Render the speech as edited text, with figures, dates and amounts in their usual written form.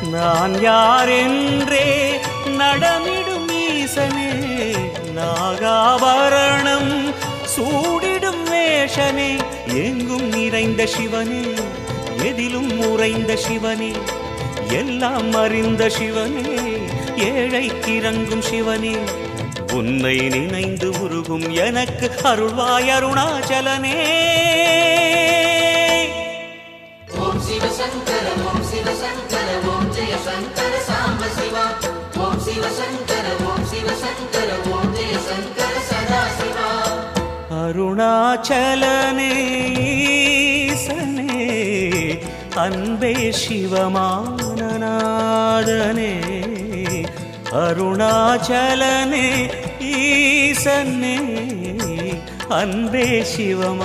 நான் யாரென்றே நடமிடும் ஈசனே, நாகாபரணம் சூடிடும் வேஷனே, எங்கும் நிறைந்த சிவனே, எதிலும் உறைந்த சிவனே, எல்லாம் அறிந்த சிவனே, ஏழைக்கிறங்கும் சிவனே, உன்னை நினைந்து உருகும் எனக்கு அருள்வாய் அருணாச்சலனே. ஓம் சிவ சங்கர ஓம் சிவ சங்கர ஓம் ஜெய சங்கர சாம்ப சிவா. ஓம் சிவ சங்கர ஓம் சிவ சங்கர ஓம் ஜெய சங்கர சதா சிவா. அருணாச்சலனே ஈசனே, அன்பே சிவமானநாதனே, அருணாச்சலனே ஈசனே, அன்பே சிவமானநாதனே.